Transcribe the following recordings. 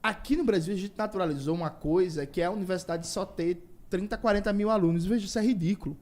Aqui no Brasil a gente naturalizou uma coisa que é a universidade só ter 30, 40 mil alunos. Veja, isso é ridículo.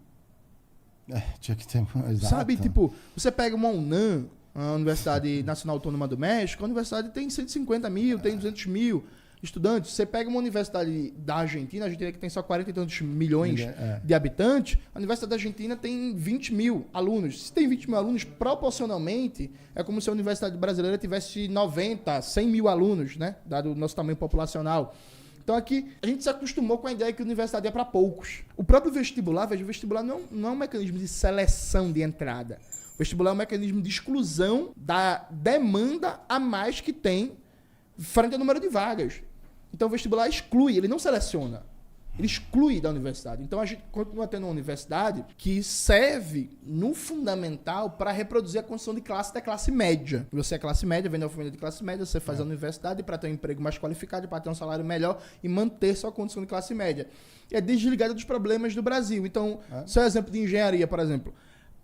Tinha que ter... Exato. Sabe, tipo, você pega uma UNAM, a Universidade Nacional Autônoma do México, a universidade tem 150 mil, tem 200 mil estudantes. Você pega uma universidade da Argentina, a Argentina que tem só 40 e tantos milhões de habitantes, a Universidade da Argentina tem 20 mil alunos. Se tem 20 mil alunos, proporcionalmente, é como se a Universidade Brasileira tivesse 90, 100 mil alunos, né? Dado o nosso tamanho populacional. Então aqui, a gente se acostumou com a ideia que a universidade é para poucos. O próprio vestibular, veja, o vestibular não é um mecanismo de seleção de entrada. O vestibular é um mecanismo de exclusão da demanda a mais que tem frente ao número de vagas. Então o vestibular exclui, ele não seleciona. Ele exclui da universidade. Então a gente continua tendo uma universidade que serve no fundamental para reproduzir a condição de classe da classe média. Você é classe média, vem da família de classe média, você faz a universidade para ter um emprego mais qualificado, para ter um salário melhor e manter sua condição de classe média. É desligada dos problemas do Brasil. Então, seu exemplo de engenharia, por exemplo.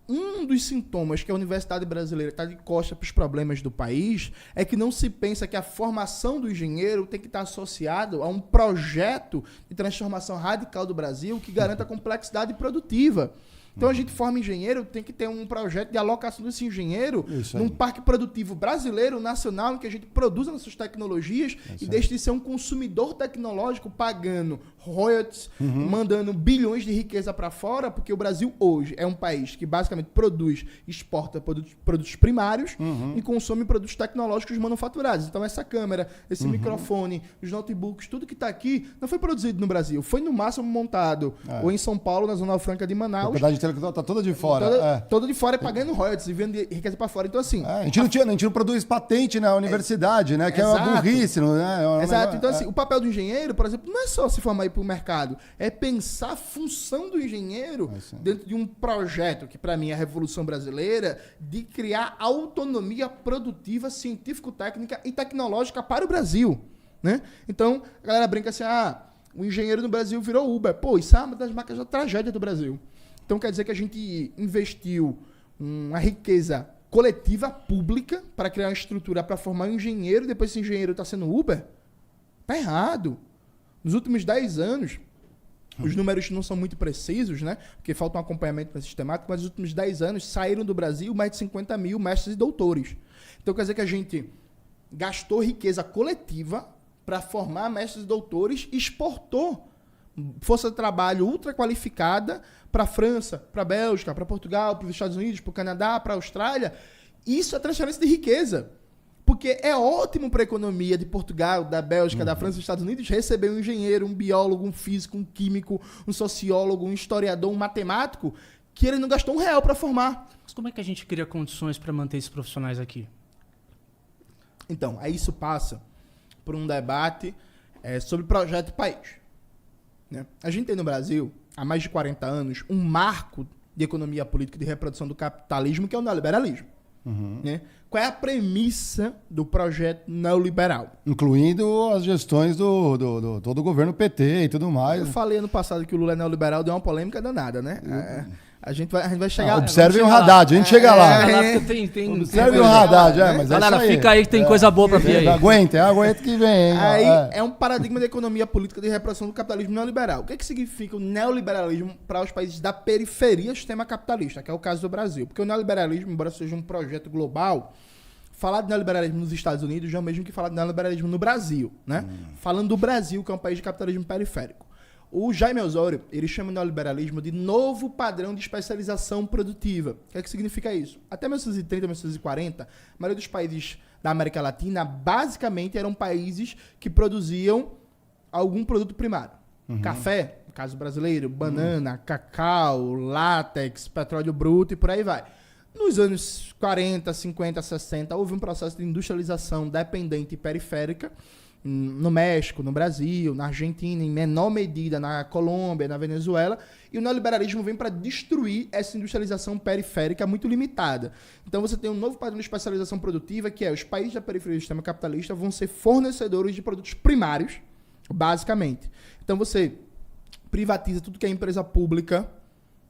Um dos sintomas que a universidade brasileira está de costa para os problemas do país é que não se pensa que a formação do engenheiro tem que estar associado a um projeto de transformação radical do Brasil que garanta complexidade produtiva. Então a gente forma engenheiro, tem que ter um projeto de alocação desse engenheiro num parque produtivo brasileiro, nacional, em que a gente produza nossas tecnologias e deixe de ser um consumidor tecnológico pagando royalties, mandando bilhões de riqueza para fora, porque o Brasil hoje é um país que basicamente produz, exporta produtos primários e consome produtos tecnológicos manufaturados. Então essa câmera, esse microfone, os notebooks, tudo que está aqui não foi produzido no Brasil, foi no máximo montado ou em São Paulo, na Zona Franca de Manaus. Tá toda de fora. Toda de fora pagando royalties e vendo riqueza para fora. Então, assim. A gente não produz patente na universidade, né? Que é uma burrice, né? Exato. Então, assim, o papel do engenheiro, por exemplo, não é só se formar aí para o mercado, é pensar a função do engenheiro dentro de um projeto, que para mim é a Revolução Brasileira, de criar autonomia produtiva, científico-técnica e tecnológica para o Brasil. Né? Então, a galera brinca assim, o engenheiro no Brasil virou Uber. Pô, isso é uma das marcas da tragédia do Brasil. Então quer dizer que a gente investiu uma riqueza coletiva pública para criar uma estrutura para formar um engenheiro, depois esse engenheiro está sendo Uber? Tá errado. Nos últimos 10 anos, os números não são muito precisos, né? Porque falta um acompanhamento sistemático, mas nos últimos 10 anos saíram do Brasil mais de 50 mil mestres e doutores. Então quer dizer que a gente gastou riqueza coletiva para formar mestres e doutores e exportou força de trabalho ultra qualificada para a França, para a Bélgica, para Portugal, para os Estados Unidos, para o Canadá, para a Austrália. Isso é transferência de riqueza. Porque é ótimo para a economia de Portugal, da Bélgica, da França e dos Estados Unidos receber um engenheiro, um biólogo, um físico, um químico, um sociólogo, um historiador, um matemático, que ele não gastou R$1 para formar. Mas como é que a gente cria condições para manter esses profissionais aqui? Então, aí isso passa por um debate sobre projeto de país. Né? A gente tem no Brasil, há mais de 40 anos, um marco de economia política de reprodução do capitalismo, que é o neoliberalismo. Né? Qual é a premissa do projeto neoliberal? Incluindo as gestões do todo o governo PT e tudo mais. Eu falei ano passado que o Lula é neoliberal, deu uma polêmica danada, né? A gente vai chegar... Observe o Haddad, a gente chega lá. Observe o Haddad, mas galera, fica aí que tem coisa boa pra vir aí. Aguenta que vem. Aí é um paradigma da economia política de reprodução do capitalismo neoliberal. O que significa o neoliberalismo para os países da periferia do sistema capitalista, que é o caso do Brasil? Porque o neoliberalismo, embora seja um projeto global, falar de neoliberalismo nos Estados Unidos é o mesmo que falar de neoliberalismo no Brasil, né? Falando do Brasil, que é um país de capitalismo periférico. O Jaime Osório, ele chama o neoliberalismo de novo padrão de especialização produtiva. O que significa isso? Até 1930, 1940, a maioria dos países da América Latina, basicamente, eram países que produziam algum produto primário. Café, no caso brasileiro, banana, cacau, látex, petróleo bruto e por aí vai. Nos anos 40, 50, 60, houve um processo de industrialização dependente e periférica, no México, no Brasil, na Argentina, em menor medida na Colômbia, na Venezuela, e o neoliberalismo vem para destruir essa industrialização periférica muito limitada. Então você tem um novo padrão de especialização produtiva, que é os países da periferia do sistema capitalista vão ser fornecedores de produtos primários, basicamente. Então você privatiza tudo que é empresa pública,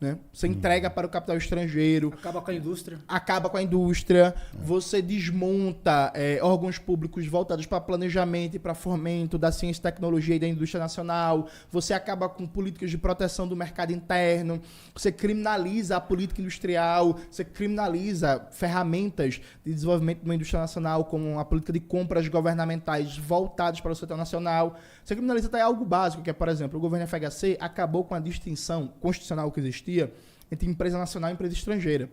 né? Você entrega para o capital estrangeiro. Acaba com a indústria. Acaba com a indústria, você desmonta órgãos públicos voltados para planejamento e para fomento da ciência e tecnologia e da indústria nacional, você acaba com políticas de proteção do mercado interno, você criminaliza a política industrial, você criminaliza ferramentas de desenvolvimento de uma indústria nacional, como a política de compras governamentais voltadas para o setor nacional. Você criminaliza até algo básico, que é, por exemplo, o governo FHC acabou com a distinção constitucional que existia entre empresa nacional e empresa estrangeira.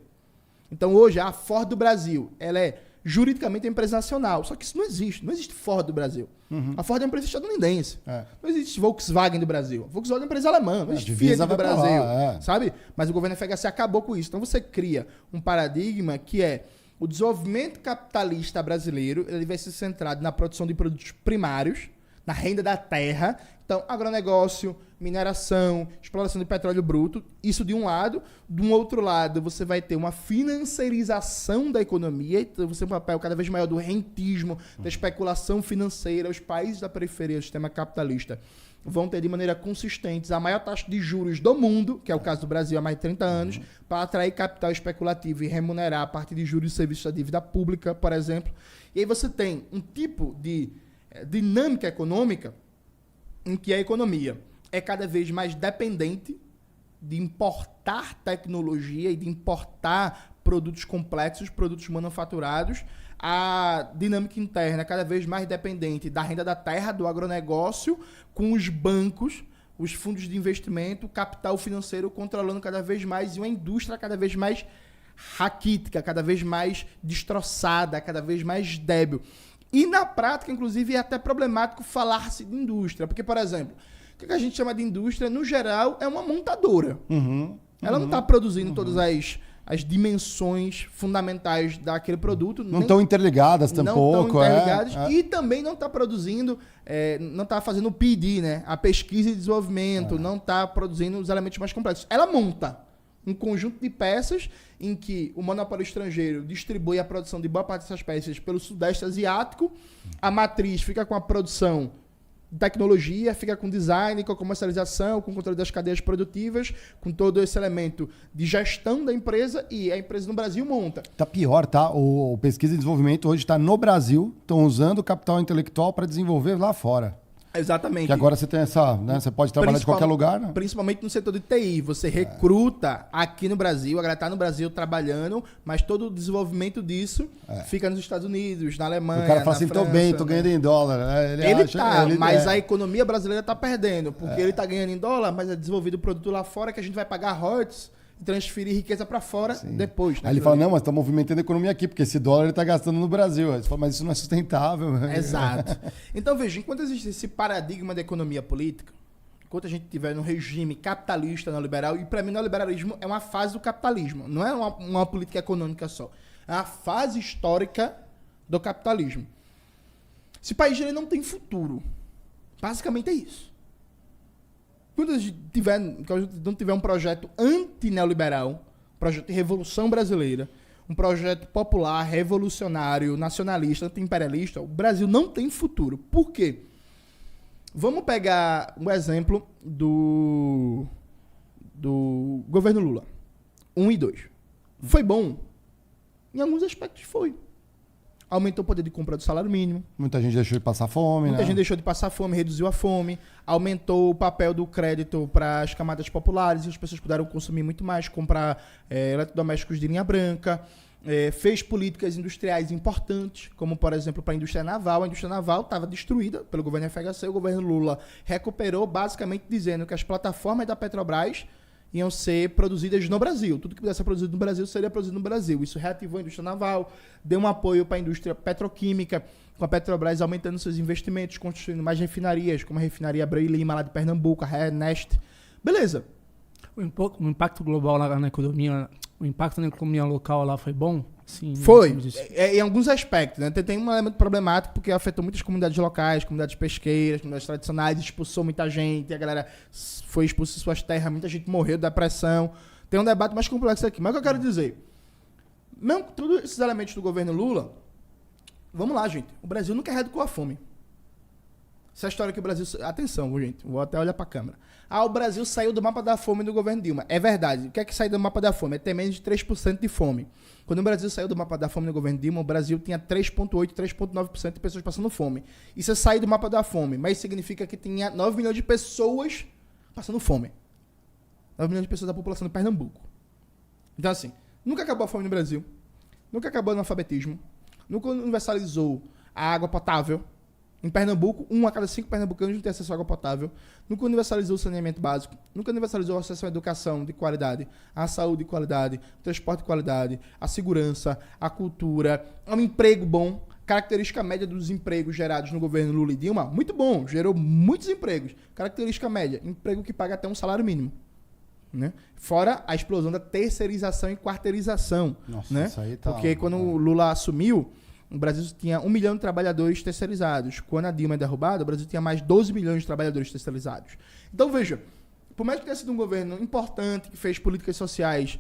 Então, hoje, a Ford do Brasil, ela é juridicamente uma empresa nacional. Só que isso não existe. Não existe Ford do Brasil. A Ford é uma empresa estadunidense. Não existe Volkswagen do Brasil. Volkswagen é uma empresa alemã. Não existe Fiat do Brasil. Sabe? Mas o governo FHC acabou com isso. Então, você cria um paradigma que é o desenvolvimento capitalista brasileiro, ele vai ser centrado na produção de produtos primários, na renda da terra. Então, agronegócio, mineração, exploração de petróleo bruto, isso de um lado. De um outro lado, você vai ter uma financiarização da economia, então você tem um papel cada vez maior do rentismo, da especulação financeira. Os países da periferia do sistema capitalista vão ter de maneira consistente a maior taxa de juros do mundo, que é o caso do Brasil há mais de 30 anos, para atrair capital especulativo e remunerar a partir de juros e serviços da dívida pública, por exemplo. E aí você tem um tipo de dinâmica econômica em que a economia é cada vez mais dependente de importar tecnologia e de importar produtos complexos, produtos manufaturados. A dinâmica interna é cada vez mais dependente da renda da terra, do agronegócio, com os bancos, os fundos de investimento, o capital financeiro controlando cada vez mais e uma indústria cada vez mais raquítica, cada vez mais destroçada, cada vez mais débil. E na prática, inclusive, é até problemático falar-se de indústria. Porque, por exemplo, o que a gente chama de indústria, no geral, é uma montadora. Ela não está produzindo todas as dimensões fundamentais daquele produto. Não estão interligadas tampouco. Não estão interligadas. E também não está produzindo, não está fazendo o P&D, né? A pesquisa e desenvolvimento, não está produzindo os elementos mais complexos. Ela monta um conjunto de peças em que o monopólio estrangeiro distribui a produção de boa parte dessas peças pelo Sudeste Asiático, a matriz fica com a produção de tecnologia, fica com design, com a comercialização, com o controle das cadeias produtivas, com todo esse elemento de gestão da empresa, e a empresa no Brasil monta. Tá pior, tá? O pesquisa e desenvolvimento hoje está no Brasil, estão usando o capital intelectual para desenvolver lá fora. Exatamente. Que agora você tem essa, né? Você pode trabalhar de qualquer lugar, né? Principalmente no setor de TI. Você recruta aqui no Brasil, a galera está no Brasil trabalhando, mas todo o desenvolvimento disso fica nos Estados Unidos, na Alemanha, o cara fala assim, França, tô bem, tô ganhando em dólar. Mas a economia brasileira tá perdendo, porque ele tá ganhando em dólar, mas é desenvolvido o produto lá fora que a gente vai pagar royalties e transferir riqueza para fora depois. Né? Aí ele fala, não, mas tá movimentando a economia aqui, porque esse dólar ele tá gastando no Brasil. Aí você fala, mas isso não é sustentável. Exato. Então, veja, enquanto existe esse paradigma da economia política, enquanto a gente tiver no regime capitalista neoliberal, e para mim o neoliberalismo é uma fase do capitalismo, não é uma política econômica só. É uma fase histórica do capitalismo. Esse país ele não tem futuro. Basicamente é isso. Quando a gente não tiver um projeto anti-neoliberal, um projeto de revolução brasileira, um projeto popular, revolucionário, nacionalista, anti-imperialista, o Brasil não tem futuro. Por quê? Vamos pegar um exemplo do governo Lula. 1 e 2. Foi bom? Em alguns aspectos foi. Aumentou o poder de compra do salário mínimo. Muita gente deixou de passar fome, Muita gente deixou de passar fome, reduziu a fome. Aumentou o papel do crédito para as camadas populares. As pessoas puderam consumir muito mais, comprar eletrodomésticos de linha branca. Fez políticas industriais importantes, como, por exemplo, para a indústria naval. A indústria naval estava destruída pelo governo FHC. O governo Lula recuperou, basicamente dizendo que as plataformas da Petrobras iam ser produzidas no Brasil. Tudo que pudesse ser produzido no Brasil seria produzido no Brasil. Isso reativou a indústria naval, deu um apoio para a indústria petroquímica, com a Petrobras aumentando seus investimentos, construindo mais refinarias, como a refinaria Abreu e Lima, lá de Pernambuco, a Renest. Beleza. O impacto global na economia, o impacto na economia local lá foi bom? Sim, foi. Em alguns aspectos, né? Tem um elemento problemático porque afetou muitas comunidades locais, comunidades pesqueiras, comunidades tradicionais, expulsou muita gente, a galera foi expulsa de suas terras, muita gente morreu de depressão. Tem um debate mais complexo aqui. Mas o que eu quero dizer? Mesmo com todos esses elementos do governo Lula, vamos lá, gente. O Brasil nunca erradicou a fome. Essa história que o Brasil... Atenção, gente. Vou até olhar pra câmera. O Brasil saiu do mapa da fome do governo Dilma. É verdade. O que é que saiu do mapa da fome? É ter menos de 3% de fome. Quando o Brasil saiu do mapa da fome no governo Dilma, o Brasil tinha 3,8%, 3,9% de pessoas passando fome. Isso é sair do mapa da fome. Mas significa que tinha 9 milhões de pessoas passando fome. 9 milhões de pessoas da população de Pernambuco. Então, assim, nunca acabou a fome no Brasil. Nunca acabou o analfabetismo. Nunca universalizou a água potável. Em Pernambuco, 1 a cada 5 pernambucanos não tem acesso à água potável. Nunca universalizou o saneamento básico. Nunca universalizou o acesso à educação de qualidade, à saúde de qualidade, ao transporte de qualidade, à segurança, à cultura, ao emprego bom. Característica média dos empregos gerados no governo Lula e Dilma, muito bom. Gerou muitos empregos. Característica média, emprego que paga até um salário mínimo. Né? Fora a explosão da terceirização e quarteirização. Nossa, né? isso aí tá... Porque quando o Lula assumiu, o Brasil tinha 1 milhão de trabalhadores terceirizados. Quando a Dilma é derrubada, o Brasil tinha mais 12 milhões de trabalhadores terceirizados. Então, veja, por mais que tenha sido um governo importante, que fez políticas sociais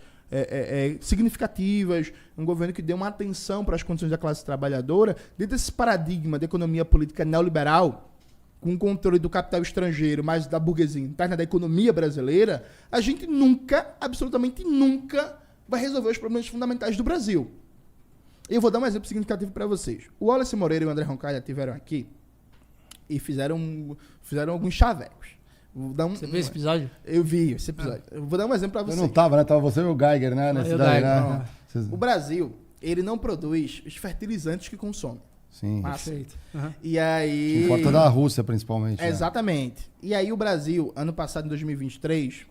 significativas, um governo que deu uma atenção para as condições da classe trabalhadora, dentro desse paradigma de economia política neoliberal, com o controle do capital estrangeiro, mas da burguesia interna da economia brasileira, a gente nunca, absolutamente nunca, vai resolver os problemas fundamentais do Brasil. Eu vou dar um exemplo significativo para vocês. O Wallace Moreira e o André Roncalha estiveram aqui e fizeram alguns chavecos. Você viu esse episódio? Eu vi esse episódio. Eu vou dar um exemplo para vocês. Eu não tava, né? Tava você e o Geiger, né? Nesse daí, né? O Brasil, ele não produz os fertilizantes que consome. Sim. Perfeito. Uhum. E aí... Importa da Rússia, principalmente. Exatamente. E aí o Brasil, ano passado, em 2023...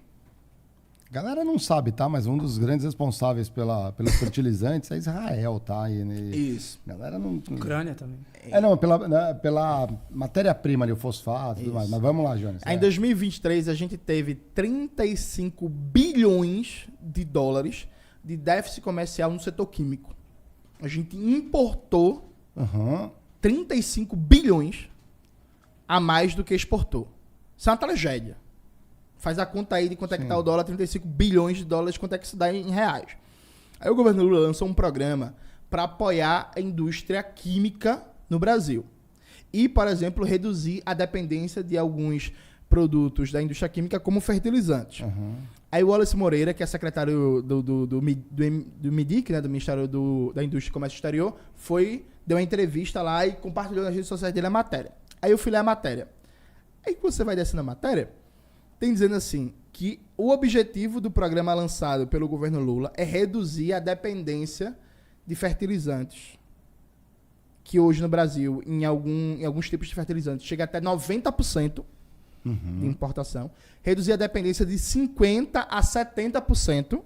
A galera não sabe, tá? Mas um dos grandes responsáveis pelos fertilizantes é Israel, tá? Isso. A galera não... Ucrânia também. Não, pela matéria-prima ali, o fosfato e tudo mais. Mas vamos lá, Jonas. Aí, em 2023, a gente teve 35 bilhões de dólares de déficit comercial no setor químico. A gente importou 35 bilhões a mais do que exportou. Isso é uma tragédia. Faz a conta aí de quanto é que tá o dólar, 35 bilhões de dólares, quanto é que isso dá em reais. Aí o governo Lula lançou um programa para apoiar a indústria química no Brasil. E, por exemplo, reduzir a dependência de alguns produtos da indústria química como fertilizantes. Aí o Wallace Moreira, que é secretário do MIDIC, né, do Ministério da Indústria e Comércio Exterior, deu uma entrevista lá e compartilhou nas redes sociais dele a matéria. Aí eu fui ler a matéria. Aí que você vai descendo a matéria, tem dizendo assim, que o objetivo do programa lançado pelo governo Lula é reduzir a dependência de fertilizantes, que hoje no Brasil, em alguns tipos de fertilizantes, chega até 90% de importação. Reduzir a dependência de 50% a 70%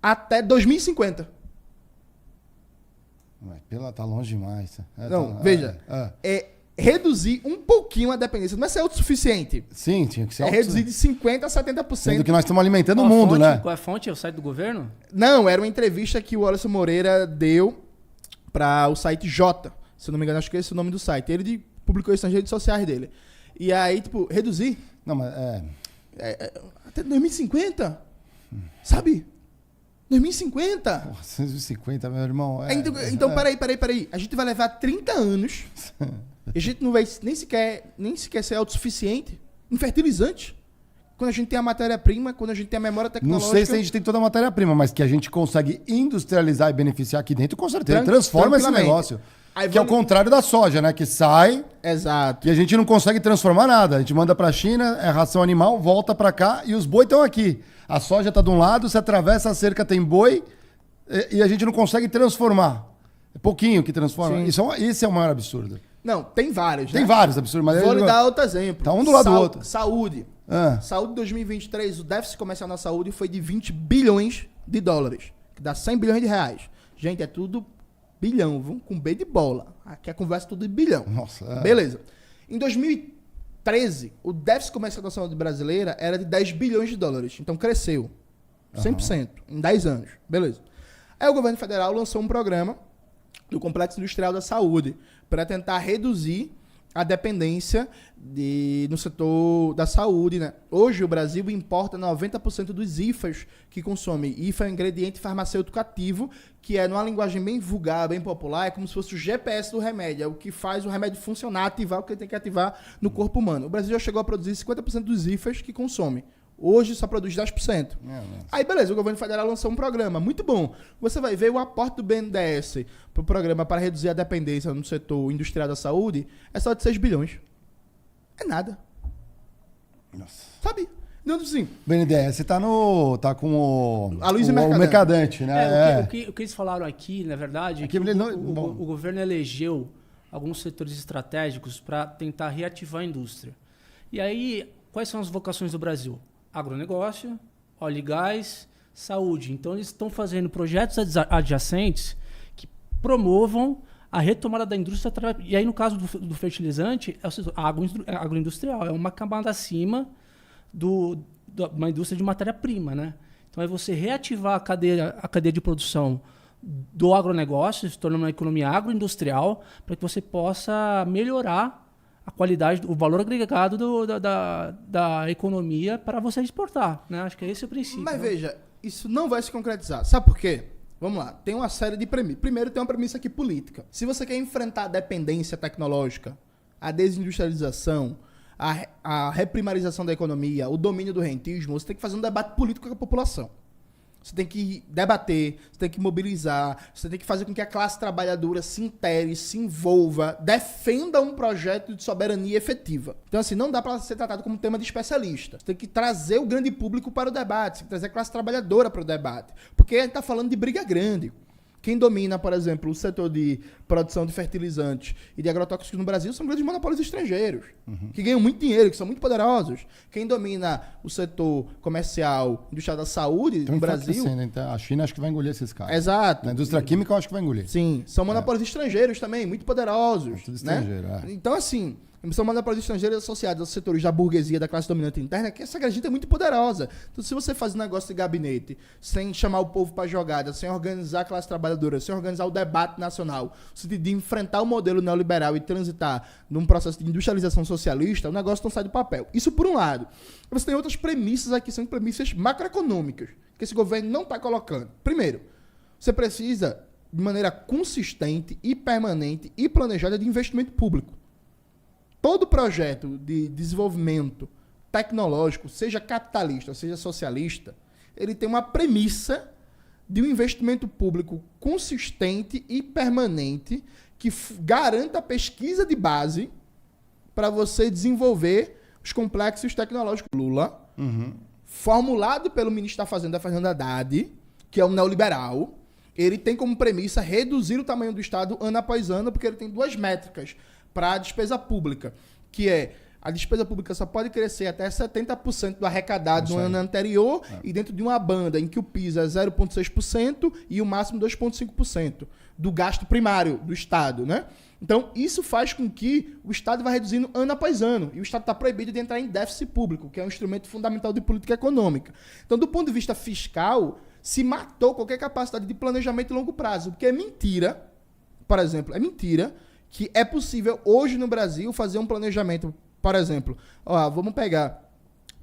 até 2050. Tá longe demais. Veja, reduzir um pouquinho a dependência. Não é ser autossuficiente. Sim, tinha que ser reduzir de 50% a 70%. Sendo que nós estamos alimentando o mundo, né? Qual é a fonte? É o site do governo? Não, era uma entrevista que o Wallace Moreira deu para o site J. Se eu não me engano, acho que esse é o nome do site. Ele publicou isso nas redes sociais dele. E aí, tipo, reduzir... Não, mas até 2050? Sabe? 2050? Porra, 150, meu irmão. Então, peraí. A gente vai levar 30 anos... E a gente não vai nem sequer ser autossuficiente em fertilizante. Quando a gente tem a matéria-prima, quando a gente tem a memória tecnológica... Não sei se a gente tem toda a matéria-prima, mas que a gente consegue industrializar e beneficiar aqui dentro, com certeza. Transforma esse negócio. Que é o contrário da soja, né? Que sai... Exato. E a gente não consegue transformar nada. A gente manda pra China, é ração animal, volta pra cá e os boi estão aqui. A soja tá de um lado, você atravessa a cerca, tem boi e a gente não consegue transformar. É pouquinho que transforma. Esse é o maior absurdo. Não, tem vários, né? Tem vários absurdos, mas... Vou lhe dar outro exemplo. Tá um do lado do outro. Saúde. Saúde 2023, o déficit comercial na saúde foi de 20 bilhões de dólares, que dá 100 bilhões de reais. Gente, é tudo bilhão, viu? Com B de bola. Aqui a conversa é tudo de bilhão. Nossa. Beleza. Em 2013, o déficit comercial da saúde brasileira era de 10 bilhões de dólares. Então cresceu 100% em 10 anos. Beleza. Aí o governo federal lançou um programa do Complexo Industrial da Saúde para tentar reduzir a dependência no setor da saúde, né? Hoje o Brasil importa 90% dos IFAs que consome. IFA é um ingrediente farmacêutico ativo, que é, numa linguagem bem vulgar, bem popular, é como se fosse o GPS do remédio, é o que faz o remédio funcionar, ativar o que ele tem que ativar no corpo humano. O Brasil já chegou a produzir 50% dos IFAs que consome. Hoje só produz 10%. Aí, beleza, o governo federal lançou um programa, muito bom. Você vai ver o aporte do BNDES para o programa para reduzir a dependência no setor industrial da saúde, é só de 6 bilhões. É nada. Nossa. Sabe? Não, assim, BNDES tá com o... A Luiz o Mercadante, né? O que eles falaram aqui, na verdade, é que o governo elegeu alguns setores estratégicos para tentar reativar a indústria. E aí, quais são as vocações do Brasil? Agronegócio, óleo e gás, saúde. Então, eles estão fazendo projetos adjacentes que promovam a retomada da indústria. E aí, no caso do fertilizante, é o setor agroindustrial. É uma camada acima uma indústria de matéria-prima, né? Então, é você reativar a cadeia de produção do agronegócio, se tornando uma economia agroindustrial, para que você possa melhorar a qualidade, o valor agregado da economia para você exportar, né? Acho que é esse o princípio. Mas né? veja, isso não vai se concretizar. Sabe por quê? Vamos lá, tem uma série de premissas. Primeiro tem uma premissa aqui política. Se você quer enfrentar a dependência tecnológica, a desindustrialização, a reprimarização da economia, o domínio do rentismo, você tem que fazer um debate político com a população. Você tem que debater, você tem que mobilizar, você tem que fazer com que a classe trabalhadora se intere, se envolva, defenda um projeto de soberania efetiva. Então, assim, não dá para ser tratado como um tema de especialista. Você tem que trazer o grande público para o debate, você tem que trazer a classe trabalhadora para o debate. Porque a gente está falando de briga grande. Quem domina, por exemplo, o setor de produção de fertilizantes e de agrotóxicos no Brasil são grandes monopólios estrangeiros, que ganham muito dinheiro, que são muito poderosos. Quem domina o setor comercial, industrial da saúde no Brasil... Assim, né? Então, a China acho que vai engolir esses caras. Exato. Na indústria química eu acho que vai engolir. Sim, são monopólios estrangeiros também, muito poderosos. Tudo né? estrangeiro, Então, assim, são monopólios estrangeiros associados aos setores da burguesia, da classe dominante interna, que essa gente é muito poderosa. Então, se você faz um negócio de gabinete, sem chamar o povo para jogada, sem organizar a classe trabalhadora, sem organizar o debate nacional, no sentido de enfrentar o modelo neoliberal e transitar num processo de industrialização socialista, o negócio não sai do papel. Isso por um lado. Você tem outras premissas aqui, são premissas macroeconômicas, que esse governo não está colocando. Primeiro, você precisa, de maneira consistente e permanente e planejada, de investimento público. Todo projeto de desenvolvimento tecnológico, seja capitalista, seja socialista, ele tem uma premissa de um investimento público consistente e permanente que garanta a pesquisa de base para você desenvolver os complexos tecnológicos. Lula, formulado pelo ministro da Fazenda, Fernando Haddad, que é um neoliberal, ele tem como premissa reduzir o tamanho do Estado ano após ano, porque ele tem duas métricas para a despesa pública, que é a despesa pública só pode crescer até 70% do arrecadado no ano anterior e dentro de uma banda em que o PIS é 0,6% e o máximo 2,5% do gasto primário do Estado, né? Então, isso faz com que o Estado vá reduzindo ano após ano. E o Estado está proibido de entrar em déficit público, que é um instrumento fundamental de política econômica. Então, do ponto de vista fiscal, se matou qualquer capacidade de planejamento de longo prazo, porque é mentira, por exemplo, é mentira que é possível hoje no Brasil fazer um planejamento, por exemplo, vamos pegar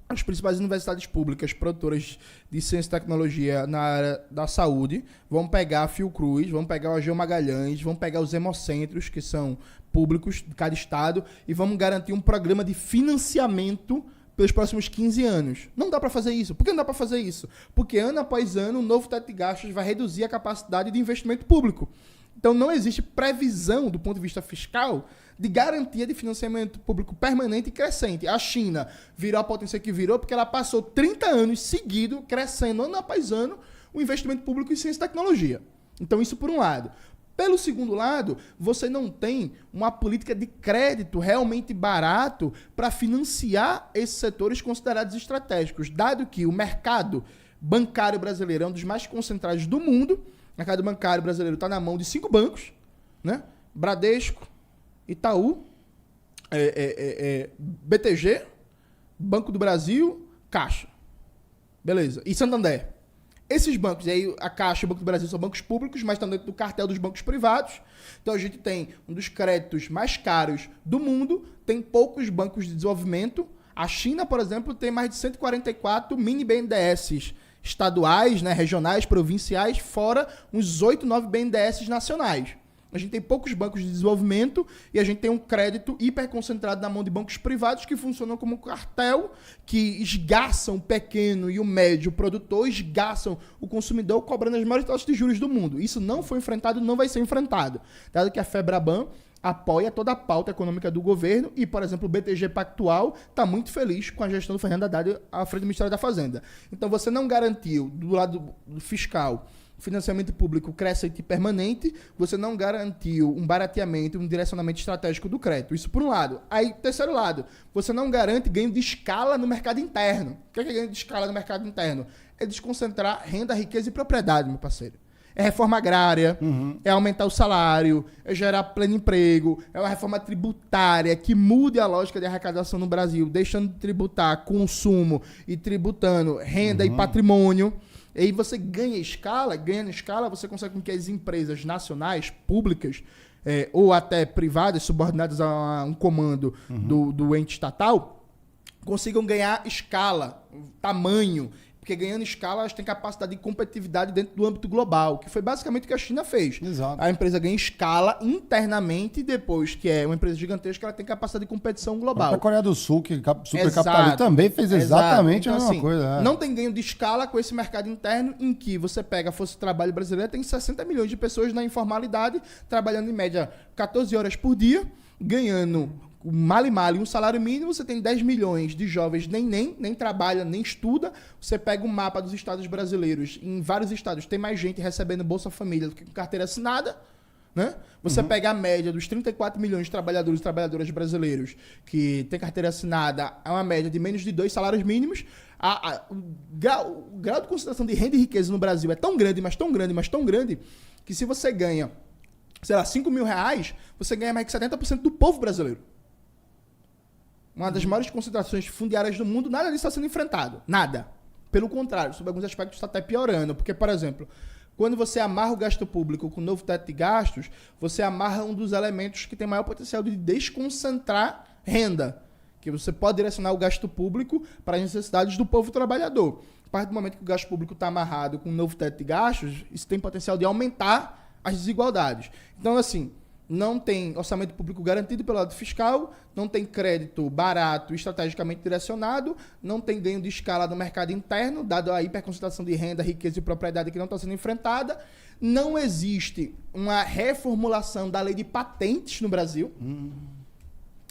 as principais universidades públicas produtoras de ciência e tecnologia na área da saúde, vamos pegar a Fiocruz, vamos pegar o Ageu Magalhães, vamos pegar os hemocentros, que são públicos de cada estado, e vamos garantir um programa de financiamento pelos próximos 15 anos. Não dá para fazer isso. Por que não dá para fazer isso? Porque ano após ano, o novo teto de gastos vai reduzir a capacidade de investimento público. Então, não existe previsão, do ponto de vista fiscal, de garantia de financiamento público permanente e crescente. A China virou a potência que virou porque ela passou 30 anos seguidos, crescendo ano após ano, o investimento público em ciência e tecnologia. Então, isso por um lado. Pelo segundo lado, você não tem uma política de crédito realmente barato para financiar esses setores considerados estratégicos, dado que o mercado bancário brasileiro é um dos mais concentrados do mundo. O mercado bancário brasileiro está na mão de 5 bancos, né? Bradesco, Itaú, BTG, Banco do Brasil, Caixa. Beleza. E Santander. Esses bancos, e aí a Caixa e o Banco do Brasil são bancos públicos, mas estão dentro do cartel dos bancos privados. Então a gente tem um dos créditos mais caros do mundo, tem poucos bancos de desenvolvimento. A China, por exemplo, tem mais de 144 mini BNDES estaduais, né, regionais, provinciais, fora uns 8, 9 BNDES nacionais. A gente tem poucos bancos de desenvolvimento e a gente tem um crédito hiperconcentrado na mão de bancos privados que funcionam como um cartel, que esgaçam o pequeno e o médio produtor, esgaçam o consumidor, cobrando as maiores taxas de juros do mundo. Isso não foi enfrentado e não vai ser enfrentado. Dado que a FEBRABAN apoia toda a pauta econômica do governo e, por exemplo, o BTG Pactual está muito feliz com a gestão do Fernando Haddad à frente do Ministério da Fazenda. Então, você não garantiu, do lado fiscal, financiamento público crescente e permanente, você não garantiu um barateamento, um direcionamento estratégico do crédito. Isso por um lado. Aí, terceiro lado, você não garante ganho de escala no mercado interno. O que é ganho de escala no mercado interno? É desconcentrar renda, riqueza e propriedade, meu parceiro. É reforma agrária, é aumentar o salário, é gerar pleno emprego, é uma reforma tributária que mude a lógica de arrecadação no Brasil, deixando de tributar consumo e tributando renda e patrimônio. E aí você ganha escala, ganhando escala, você consegue com que as empresas nacionais, públicas, ou até privadas, subordinadas a um comando do ente estatal, consigam ganhar escala, tamanho. Porque ganhando escala, elas têm capacidade de competitividade dentro do âmbito global, que foi basicamente o que a China fez. Exato. A empresa ganha escala internamente e depois, que é uma empresa gigantesca, ela tem capacidade de competição global. A Coreia do Sul, que super capitalista, também fez exatamente então, a mesma assim, coisa. Não tem ganho de escala com esse mercado interno em que você pega a força de trabalho brasileira, tem 60 milhões de pessoas na informalidade, trabalhando em média 14 horas por dia, ganhando um salário mínimo. Você tem 10 milhões de jovens nem trabalha, nem estuda. Você pega um mapa dos estados brasileiros, em vários estados tem mais gente recebendo Bolsa Família do que com carteira assinada, né? Você pega a média dos 34 milhões de trabalhadores e trabalhadoras brasileiros que tem carteira assinada, é uma média de menos de 2 salários mínimos. O grau de concentração de renda e riqueza no Brasil é tão grande, mas tão grande, mas tão grande, que se você ganha, sei lá, 5 mil reais, você ganha mais que 70% do povo brasileiro. Uma das maiores concentrações fundiárias do mundo, nada disso está sendo enfrentado. Nada. Pelo contrário, sob alguns aspectos está até piorando. Porque, por exemplo, quando você amarra o gasto público com o novo teto de gastos, você amarra um dos elementos que tem maior potencial de desconcentrar renda. Que você pode direcionar o gasto público para as necessidades do povo trabalhador. A partir do momento que o gasto público está amarrado com o novo teto de gastos, isso tem potencial de aumentar as desigualdades. Então, assim, não tem orçamento público garantido pelo lado fiscal, não tem crédito barato, estrategicamente direcionado, não tem ganho de escala no mercado interno, dado a hiperconcentração de renda, riqueza e propriedade que não está sendo enfrentada. Não existe uma reformulação da lei de patentes no Brasil.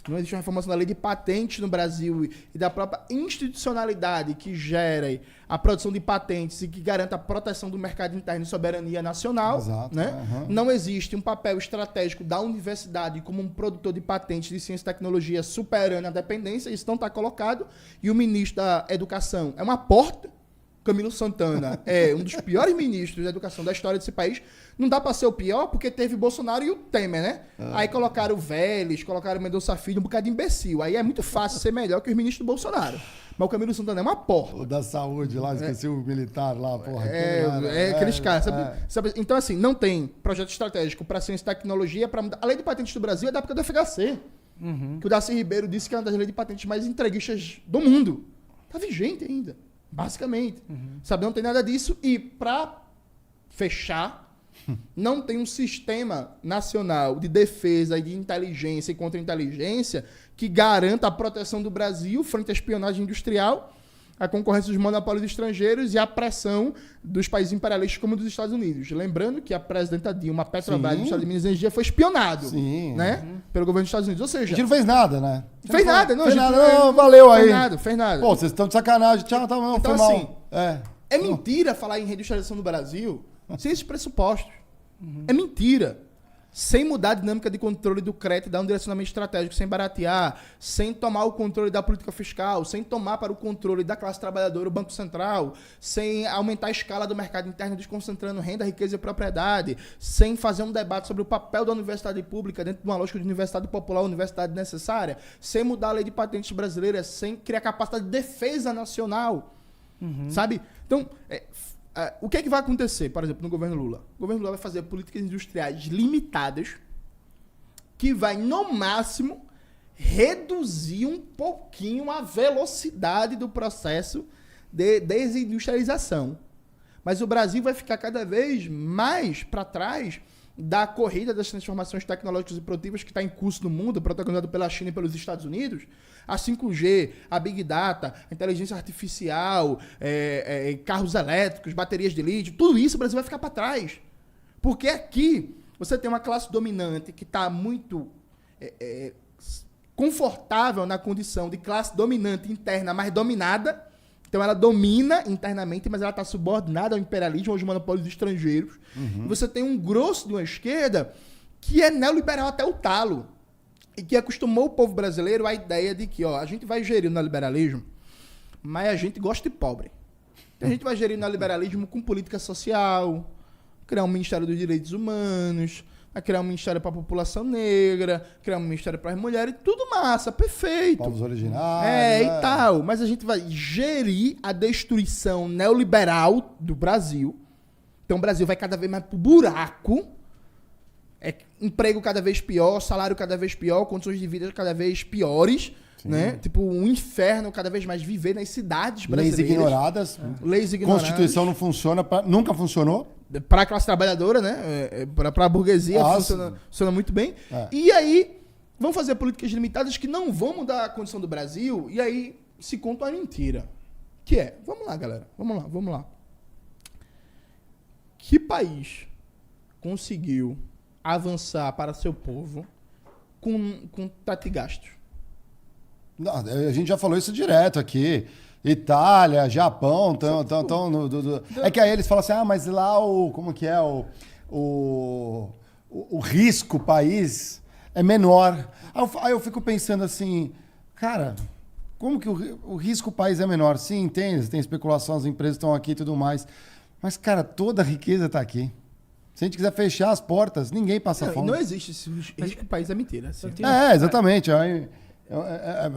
Não existe uma reformulação da lei de patentes no Brasil e da própria institucionalidade que gere a produção de patentes e que garanta a proteção do mercado interno e soberania nacional. Exato, né? Não existe um papel estratégico da universidade como um produtor de patentes de ciência e tecnologia superando a dependência. Isso não está colocado. E o ministro da Educação é uma porta. Camilo Santana é um dos piores ministros da educação da história desse país. Não dá para ser o pior porque teve Bolsonaro e o Temer, né? Aí colocaram o Vélez, colocaram o Mendonça Filho, um bocado de imbecil. Aí é muito fácil ser melhor que os ministros do Bolsonaro. Mas o Camilo Santana é uma porra. O da saúde lá, esqueci o militar lá, porra. Aqueles caras, sabe? Então, assim, não tem projeto estratégico para ciência e tecnologia para mudar. A lei de patentes do Brasil é da época do FHC. Que o Darcy Ribeiro disse que é uma das leis de patentes mais entreguistas do mundo. Tá vigente ainda. Basicamente. Sabe, não tem nada disso. E para fechar, não tem um sistema nacional de defesa e de inteligência e contra-inteligência que garanta a proteção do Brasil frente à espionagem industrial, a concorrência dos monopólios estrangeiros e a pressão dos países imperialistas como dos Estados Unidos. Lembrando que a presidenta Dilma, a Petrobras, do Estado de Minas e Energia, foi espionado, né, pelo governo dos Estados Unidos. Ou seja, a gente não fez nada, né? Fez nada, valeu aí. Fez nada. Pô, vocês estão de sacanagem. Tchau, tá bom, então, foi assim, mal. É mentira falar em reindustrialização do Brasil sem esses pressupostos. É mentira. Sem mudar a dinâmica de controle do crédito, dar um direcionamento estratégico, sem baratear, sem tomar o controle da política fiscal, sem tomar para o controle da classe trabalhadora o Banco Central, sem aumentar a escala do mercado interno, desconcentrando renda, riqueza e propriedade, sem fazer um debate sobre o papel da universidade pública dentro de uma lógica de universidade popular, universidade necessária, sem mudar a lei de patentes brasileira, sem criar capacidade de defesa nacional, sabe? Então, o que é que vai acontecer, por exemplo, no governo Lula? O governo Lula vai fazer políticas industriais limitadas que vai, no máximo, reduzir um pouquinho a velocidade do processo de desindustrialização. Mas o Brasil vai ficar cada vez mais para trás da corrida das transformações tecnológicas e produtivas que está em curso no mundo, protagonizado pela China e pelos Estados Unidos. A 5G, a Big Data, a inteligência artificial, carros elétricos, baterias de lítio, tudo isso o Brasil vai ficar para trás. Porque aqui você tem uma classe dominante que está muito confortável na condição de classe dominante interna, mas dominada. Então ela domina internamente, mas ela está subordinada ao imperialismo, aos monopólios estrangeiros. Uhum. E você tem um grosso de uma esquerda que é neoliberal até o talo. E que acostumou o povo brasileiro à ideia de que a gente vai gerir o neoliberalismo, mas a gente gosta de pobre. Então, a gente vai gerir o neoliberalismo com política social, criar um Ministério dos Direitos Humanos, vai criar um Ministério para a população negra, criar um Ministério para as mulheres, tudo massa, perfeito. Povos originários. E tal. Mas a gente vai gerir a destruição neoliberal do Brasil. Então o Brasil vai cada vez mais pro buraco. Emprego cada vez pior, salário cada vez pior, condições de vida cada vez piores. Né? Tipo, um inferno cada vez mais viver nas cidades brasileiras. Leis ignoradas. Constituição não funciona, nunca funcionou. Para a classe trabalhadora, né? Para a burguesia funciona muito bem. E aí, vão fazer políticas limitadas que não vão mudar a condição do Brasil, e aí se conta uma mentira. Que é, vamos lá, galera, vamos lá. Que país conseguiu avançar para seu povo com taxa de gastos? Não, a gente já falou isso direto aqui. Itália, Japão, é que aí eles falam assim, mas lá como que é o risco país é menor. Aí eu fico pensando assim, cara, como que o risco país é menor? Sim, tem especulação, as empresas estão aqui e tudo mais, mas, cara, toda a riqueza está aqui. Se a gente quiser fechar as portas, ninguém passa fome. Não existe esse risco país, é mentira. Exatamente. É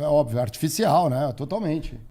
óbvio, artificial, né? Totalmente.